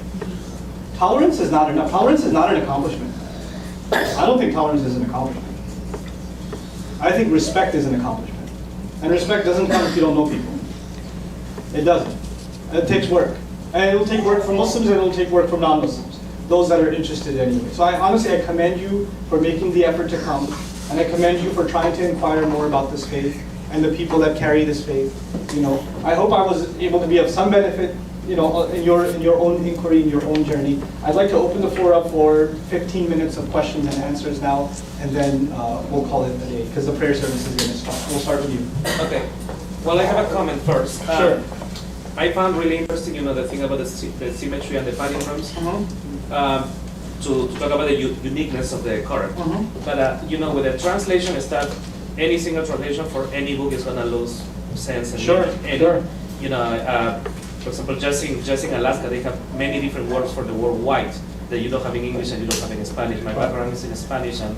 Tolerance is not enough. Tolerance is not an accomplishment. I don't think tolerance is an accomplishment. I think respect is an accomplishment. And respect doesn't come if you don't know people. It doesn't. It takes work. And it will take work from Muslims and it will take work from non-Muslims, those that are interested anyway. So honestly, I commend you for making the effort to come, and I commend you for trying to inquire more about this faith. and the people that carry this faith. I hope I was able to be of some benefit, in your own inquiry, in your own journey. I'd like to open the floor up for 15 minutes of questions and answers now, and then we'll call it a day, because the prayer service is going to start. We'll start with you. Okay. Well, I have a comment first. Sure. I found really interesting, the thing about the symmetry and the palindromes. To talk about the uniqueness of the Quran. But with the translation stuff, any single translation for any book is gonna lose sense. And Sure. For example, just in Alaska, they have many different words for the word white that you don't have in English and you don't have in Spanish. My background is in Spanish, and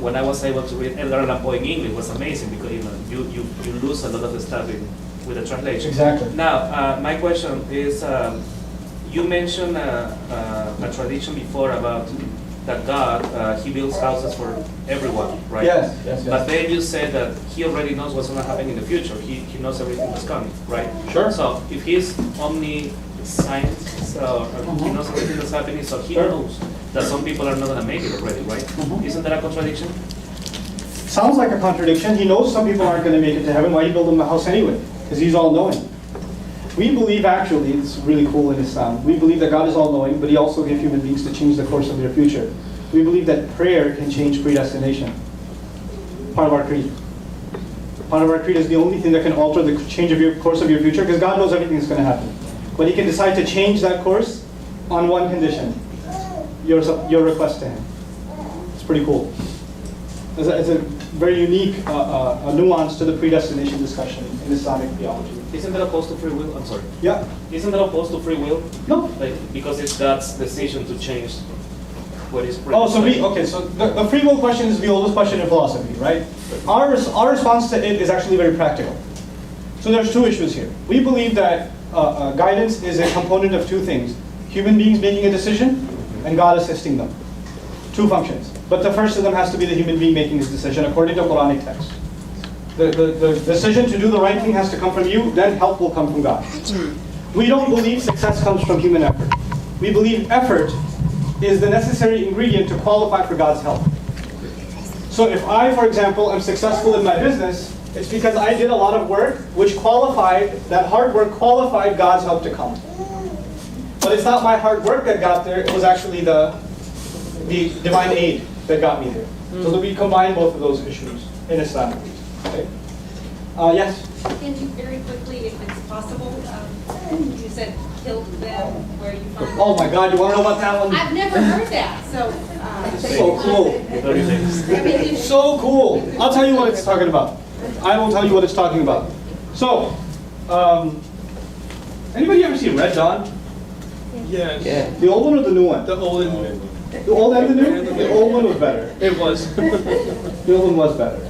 when I was able to read Edgar Allan Poe in English, it was amazing because you lose a lot of the stuff with the translation. Exactly. Now, my question is. You mentioned a tradition before about that God, He builds houses for everyone, right? Yes. But then you said that He already knows what's going to happen in the future. He knows everything that's coming, right? Sure. So if He's omniscient, so He knows everything that's happening, so He knows that some people are not going to make it already, right? Isn't that a contradiction? Sounds like a contradiction. He knows some people aren't going to make it to heaven. Why you build them a house anyway? Because He's all-knowing. We believe, actually, it's really cool in Islam, we believe that God is all-knowing, but He also gives human beings to change the course of their future. We believe that prayer can change predestination. Part of our creed. Part of our creed is the only thing that can alter the course of your future, because God knows everything that's going to happen. But He can decide to change that course on one condition: your request to Him. It's pretty cool. It's a very unique nuance to the predestination discussion in Islamic theology. Isn't that opposed to free will? I'm sorry. Yeah. Isn't that opposed to free will? No. Because it's God's decision to change what is free. Oh, so the free will question is the oldest question in philosophy, right? Our response to it is actually very practical. So there's two issues here. We believe that guidance is a component of two things: human beings making a decision and God assisting them. Two functions. But the first of them has to be the human being making his decision according to Quranic text. The decision to do the right thing has to come from you, then help will come from God. We don't believe success comes from human effort. We believe effort is the necessary ingredient to qualify for God's help. So if I, for example, am successful in my business, it's because I did a lot of work which that hard work qualified God's help to come. But it's not my hard work that got there, it was actually the divine aid that got me there. So that we combine both of those issues in Islam. Okay. Yes? Can you very quickly, if it's possible, you said killed them, where you find Oh my God, you want to know about that one? I've never heard that, so. So cool. So cool. I'll tell you what it's talking about. I will tell you what it's talking about. So, anybody ever seen Red Dawn? Yes. Yeah. The old one or the new one? The old and The old and the new? The old one was better. it was. The old one was better.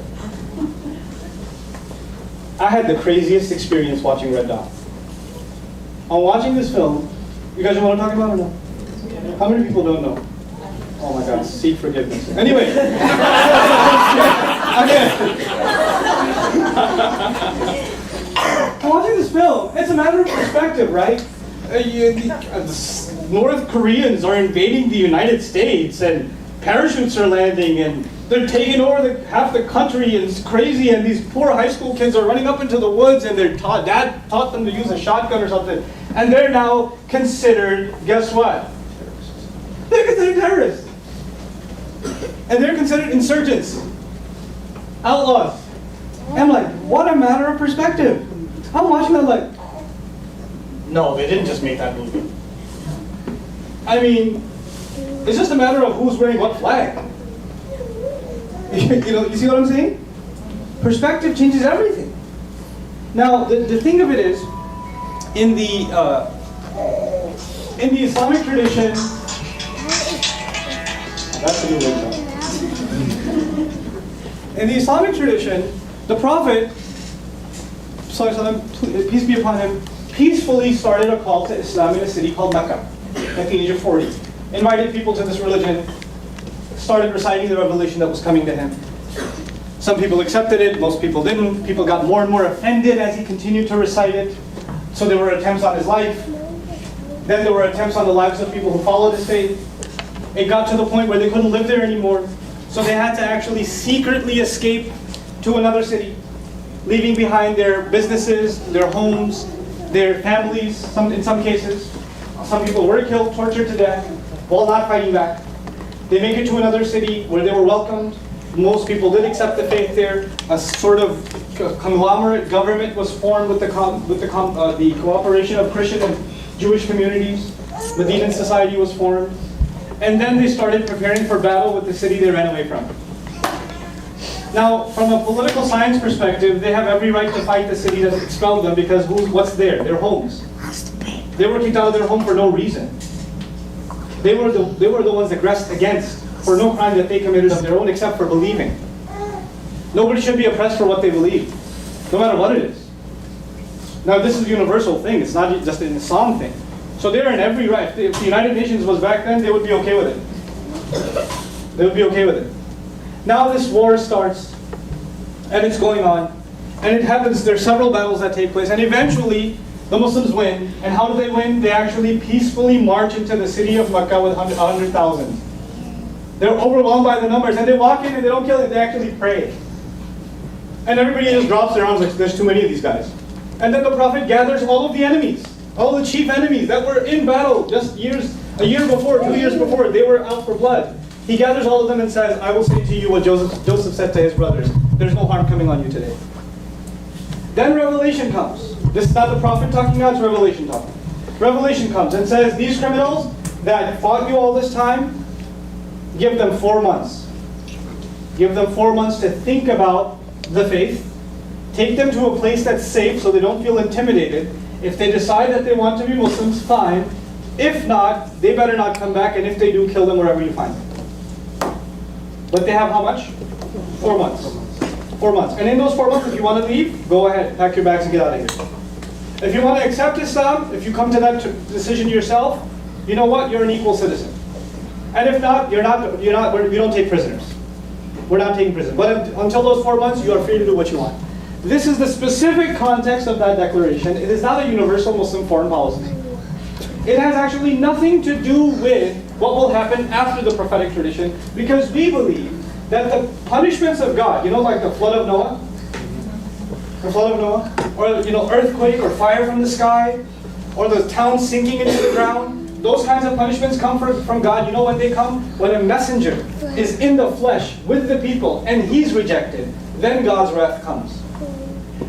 I had the craziest experience watching Red Dawn. On watching this film, you guys know what I'm talking about or no? How many people don't know? Oh my God, seek forgiveness. Anyway. I'm watching this film. It's a matter of perspective, right? The North Koreans are invading the United States and parachutes are landing and they're taking over half the country and it's crazy, and these poor high school kids are running up into the woods and their dad taught them to use a shotgun or something, and they're now considered, guess what? They're considered terrorists. And they're considered insurgents, outlaws. And I'm like, what a matter of perspective. I'm watching that like, no, they didn't just make that movie. I mean, it's just a matter of who's wearing what flag. You see what I'm saying? Perspective changes everything. Now, the thing of it is, in the Islamic tradition, that's a good way. In the Islamic tradition, the Prophet, peace be upon him, peacefully started a call to Islam in a city called Mecca at the age of 40. Invited people to this religion, started reciting the revelation that was coming to him. Some people accepted it, most people didn't. People got more and more offended as he continued to recite it. So there were attempts on his life. Then there were attempts on the lives of people who followed his faith. It got to the point where they couldn't live there anymore. So they had to actually secretly escape to another city. leaving behind their businesses, their homes, their families, in some cases. Some people were killed, tortured to death, while not fighting back. They make it to another city where they were welcomed. Most people did accept the faith there. A sort of conglomerate government was formed with the cooperation of Christian and Jewish communities. Medinan society was formed. And then they started preparing for battle with the city they ran away from. Now, from a political science perspective, they have every right to fight the city that expelled them because what's there? Their homes. They were kicked out of their home for no reason. They were the ones aggressed against for no crime that they committed of their own except for believing. Nobody should be oppressed for what they believe, no matter what it is. Now, this is a universal thing. It's not just an Islam thing. So they're in every right. If the United Nations was back then, they would be okay with it. They would be okay with it. Now this war starts, and it's going on, and it happens. There's several battles that take place, and eventually the Muslims win. And how do they win? They actually peacefully march into the city of Mecca with 100,000. They're overwhelmed by the numbers, and they walk in and they don't kill it. They actually pray, and everybody just drops their arms like there's too many of these guys. And then the Prophet gathers all of the enemies, all the chief enemies that were in battle just a year before, 2 years before, they were out for blood. He gathers all of them and says, I will say to you what Joseph said to his brothers. There's no harm coming on you today. Then revelation comes. This is not the Prophet talking now, it's Revelation talking. Revelation comes and says, these criminals that fought you all this time, give them 4 months. Give them 4 months to think about the faith. Take them to a place that's safe so they don't feel intimidated. If they decide that they want to be Muslims, fine. If not, they better not come back, and if they do, kill them wherever you find them. But they have how much? 4 months. 4 months. And in those 4 months, if you want to leave, go ahead, pack your bags and get out of here. If you want to accept Islam, if you come to that decision yourself, you know what? You're an equal citizen. And if not, we don't take prisoners. We're not taking prisoners. But until those 4 months, you are free to do what you want. This is the specific context of that declaration. It is not a universal Muslim foreign policy. It has actually nothing to do with what will happen after the prophetic tradition, because we believe that the punishments of God, like the flood of Noah, or earthquake or fire from the sky, or the town sinking into the ground, those kinds of punishments come from God. You know when they come? When a messenger is in the flesh with the people and he's rejected, then God's wrath comes.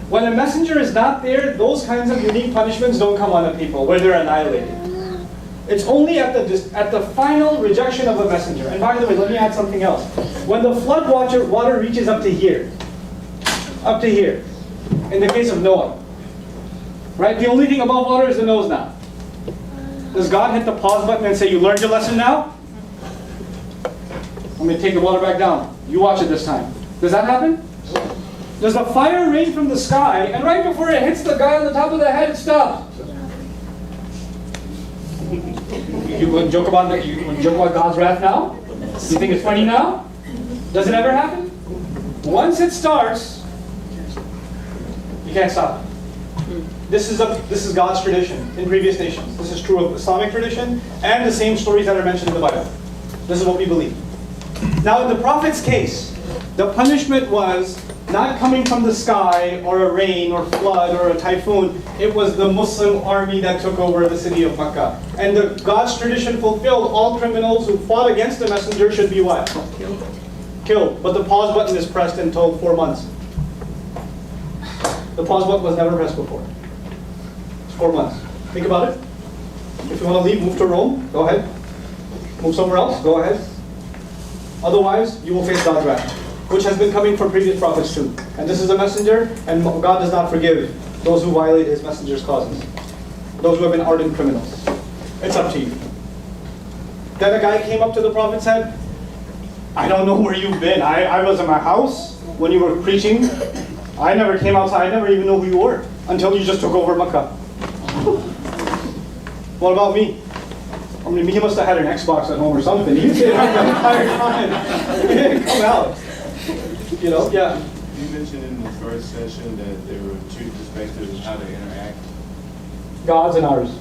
When a messenger is not there, those kinds of unique punishments don't come on the people where they're annihilated. It's only at the final rejection of a messenger. And by the way, let me add something else. When the flood water reaches up to here, in the case of Noah, right? The only thing above water is the nose now. Does God hit the pause button and say, you learned your lesson now? I'm going to take the water back down. You watch it this time. Does that happen? Does the fire rain from the sky, and right before it hits the guy on the top of the head, it stops? You want to joke about God's wrath now? You think it's funny now? Does it ever happen? Once it starts, you can't stop it. This is God's tradition in previous nations. This is true of Islamic tradition and the same stories that are mentioned in the Bible. This is what we believe. Now, in the Prophet's case, the punishment was not coming from the sky or a rain or flood or a typhoon. It was the Muslim army that took over the city of Mecca. And God's tradition fulfilled. All criminals who fought against the messenger should be what? Killed. But the pause button is pressed and told 4 months. The pause button was never pressed before. It's 4 months. Think about it. If you want to leave, move to Rome, go ahead. Move somewhere else, go ahead. Otherwise, you will face God's wrath, which has been coming from previous prophets too. And this is a messenger, and God does not forgive those who violate his messenger's causes. Those who have been ardent criminals. It's up to you. Then a guy came up to the Prophet and said, I don't know where you've been. I was in my house when you were preaching. I never came outside. I never even knew who you were until you just took over Mecca. What about me? I mean, he must have had an Xbox at home or something. He stayed out the entire time. He didn't come out. Yeah. You mentioned in the first session that there were two perspectives of how to interact. God's and ours.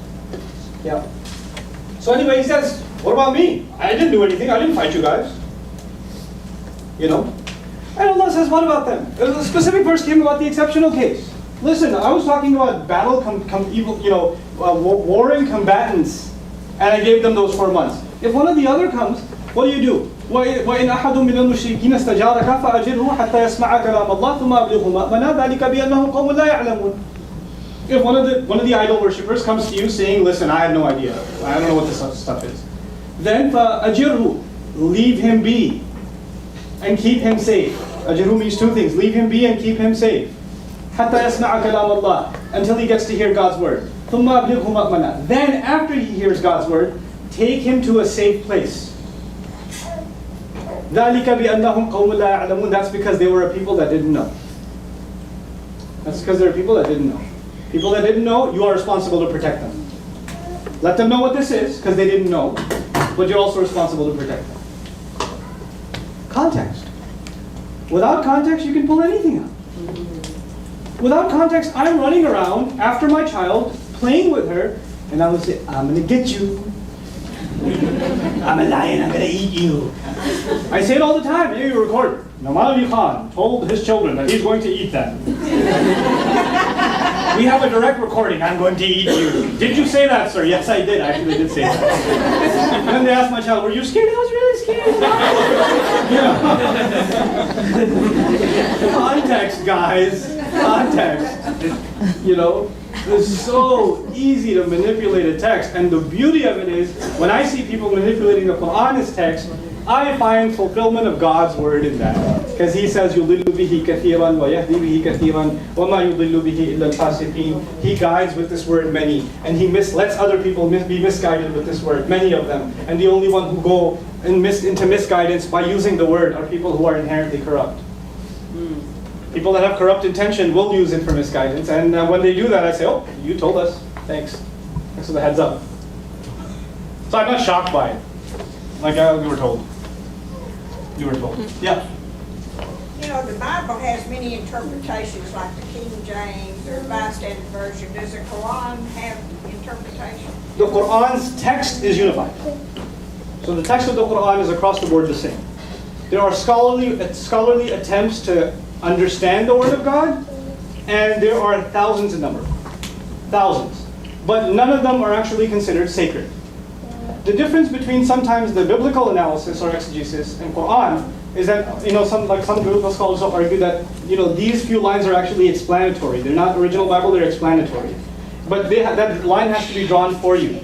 Yeah. So anyway, he says, what about me? I didn't do anything. I didn't fight you guys. And Allah says, what about them? A specific verse came about the exceptional case. Listen, I was talking about warring combatants, and I gave them those 4 months. If one of the other comes, what do? وَإِنْ أَحَدٌ مِّنَ الْمُشْرِكِينَ اسْتَجَارَكَ فَأَجِرْهُ حَتَّى يَسْمَعَ كَلَامَ اللَّهِ ثُمَّ أَبْلِغْهُ مَأْمَنَهُ ذَلِكَ بِأَنَّهُمْ قَوْمٌ لَا يَعْلَمُونَ. If one of the idol worshippers comes to you saying, listen, I have no idea, I don't know what this stuff is, then فَأَجِرْهُ, leave him be and keep him safe. Ajirhu means 2 things: leave him be and keep him safe. حَتَّى يَسْمَعَ كَلَامَ اللَّهِ, until he gets to hear God's word. ثُمَّ أَبْلِغْهُ مَأْمَنَهُ, then after he hears God's word, take him to a safe place. ذَلِكَ بِأَنَّهُمْ قَوْمٌ لَا يَعْلَمُونَ. That's because they were a people that didn't know. That's because they're people that didn't know. People that didn't know, you are responsible to protect them. Let them know what this is, because they didn't know, but you're also responsible to protect them. Context. Without context, you can pull anything out. Without context, I'm running around after my child, playing with her, and I would say, I'm going to get you. I'm a lion, I'm going to eat you. I say it all the time. You record. Nouman Khan told his children that he's going to eat them. We have a direct recording. I'm going to eat you. Did you say that, sir? Yes, I did. I actually did say that. And then they asked my child, were you scared? I was really scared. Context, guys. Context. It's so easy to manipulate a text. And the beauty of it is, when I see people manipulating the Quran as text, I find fulfillment of God's word in that. Because he says, يُضِلُّ بِهِ كَثِيرًا وَيَهْدِي بِهِ كَثِيرًا وَمَا يُضِلُّ بِهِ إِلَّا الْفَاسِقِينَ. He guides with this word many, and he lets other people be misguided with this word, many of them. And the only one who go into misguidance by using the word are people who are inherently corrupt. People that have corrupt intention will use it for misguidance, and when they do that, I say, oh, you told us. Thanks. Thanks for the heads up. So I'm not shocked by it. Like we were told. You were told. Yeah. The Bible has many interpretations, like the King James or Bystander Version. Does the Quran have interpretation? The Quran's text is unified. So the text of the Quran is across the board the same. There are scholarly attempts to understand the Word of God, and there are thousands in number. Thousands. But none of them are actually considered sacred. The difference between sometimes the biblical analysis or exegesis and Quran is that, some biblical scholars will argue that, these few lines are actually explanatory. They're not original Bible, they're explanatory. But that line has to be drawn for you.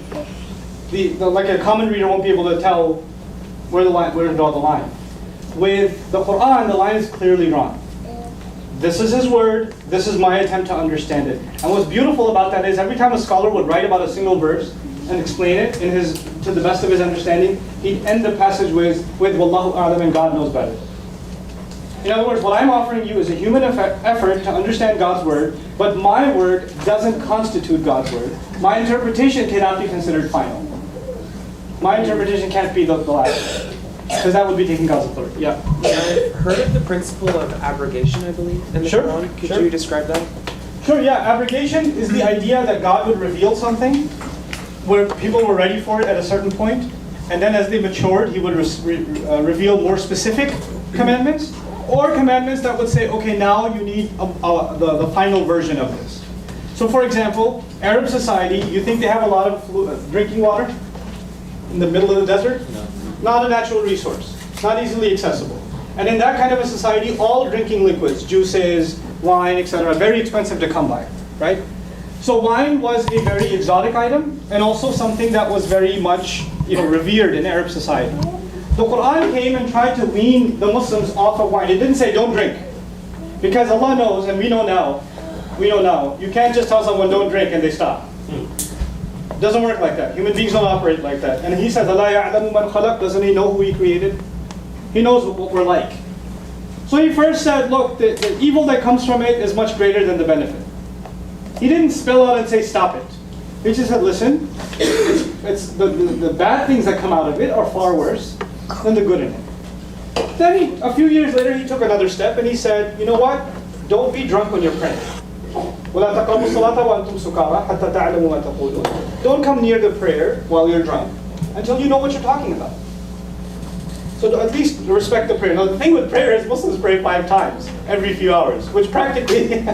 Like a common reader won't be able to tell where to draw the line. With the Quran, the line is clearly drawn. This is his word, this is my attempt to understand it. And what's beautiful about that is every time a scholar would write about a single verse and explain it to the best of his understanding, he'd end the passage with Wallahu A'lam, and God knows better. In other words, what I'm offering you is a human effort to understand God's word, but my word doesn't constitute God's word. My interpretation cannot be considered final. My interpretation can't be the last. Because that would be taking God's authority. Yeah. I've heard of the principle of abrogation, I believe, in the Quran. Could you describe that? Sure, yeah. Abrogation is the idea that God would reveal something where people were ready for it at a certain point, and then as they matured, he would reveal more specific commandments, or commandments that would say, okay, now you need the final version of this. So for example, Arab society, you think they have a lot of drinking water in the middle of the desert? No. Not a natural resource, not easily accessible. And in that kind of a society, all drinking liquids, juices, wine, etc., are very expensive to come by, right? So wine was a very exotic item, and also something that was very much revered in Arab society. The Quran came and tried to wean the Muslims off of wine. It didn't say don't drink, because Allah knows, and we know now, you can't just tell someone don't drink and they stop. It doesn't work like that. Human beings don't operate like that. And he says, Allah ya'lamu man khalaq, doesn't he know who he created? He knows what we're like. So he first said, look, the evil that comes from it is much greater than the benefit. He didn't spell out and say, stop it. He just said, listen, it's the bad things that come out of it are far worse than the good in it. Then a few years later, he took another step and he said, you know what? Don't be drunk when you're praying. Don't come near the prayer while you're drunk until you know what you're talking about. So at least respect the prayer. Now the thing with prayer is Muslims pray 5 times every few hours, which practically,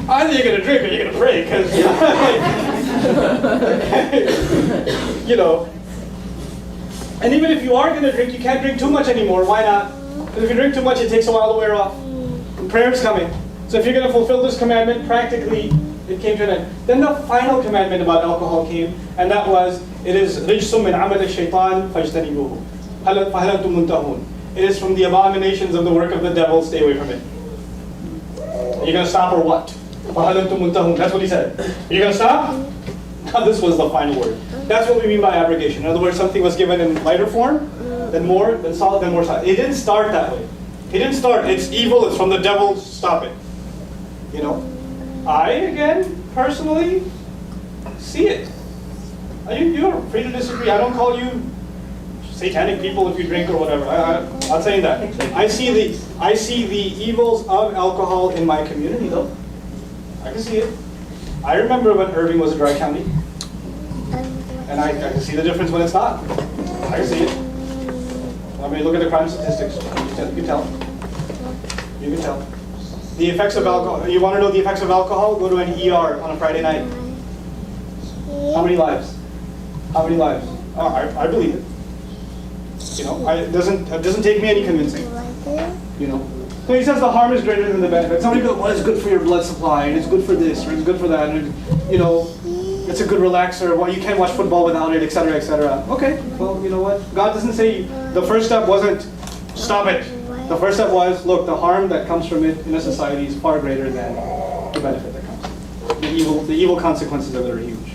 either you're going to drink or you're going to pray, because, you know. And even if you are going to drink, you can't drink too much anymore. Why not? Because if you drink too much, it takes a while to wear off. And prayer is coming. So if you're going to fulfill this commandment, practically, it came to an end. Then the final commandment about alcohol came, and that was, it is رِجْسٌ مِّنْ عَمَلِ الشَّيْطَانِ فَاجْتَنِبُوهُ هَلْ أَنْتُمْ مُنْتَهُونَ. It is from the abominations of the work of the devil, stay away from it. You're going to stop or what? فَهَلْ أَنْتُمْ مُنْتَهُونَ. That's what he said. You're going to stop? This was the final word. That's what we mean by abrogation. In other words, something was given in lighter form, then more, then solid, then more solid. It didn't start that way. It didn't start, it's evil, it's from the devil, stop it. You know? I, again, personally, see it. You're free to disagree. I don't call you satanic people if you drink or whatever. I'm not saying that. I see the evils of alcohol in my community, though. I can see it. I remember when Irving was a dry county. And I can see the difference when it's not. I can see it. I mean, look at the crime statistics. You can tell. You can tell. The effects of alcohol. You want to know the effects of alcohol? Go to an ER on a Friday night. How many lives? How many lives? Oh, I believe it. You know, it doesn't take me any convincing. You know. So he says the harm is greater than the benefit. Somebody goes, well, it's good for your blood supply, and it's good for this, or it's good for that, and you know, it's a good relaxer. Well, you can't watch football without it, etc., etc. Okay, well, you know what? God doesn't say. The first step wasn't stop it. The first step was, look, the harm that comes from it in a society is far greater than the benefit that comes. The evil consequences of it are huge.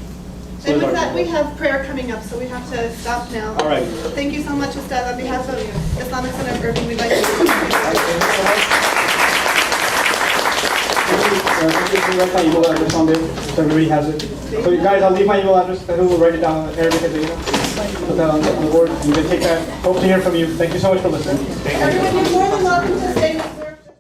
So And with that, we have prayer coming up, so we have to stop now. All right. Thank you so much, Ustad. On behalf of Islamic Center of Irving, we'd like to Thank you. Write my email address on there, so everybody has it. So you guys, I'll leave my email address. Who will write it down in Arabic and put that on the board. You can take that. Hope to hear from you. Thank you so much for listening. Everyone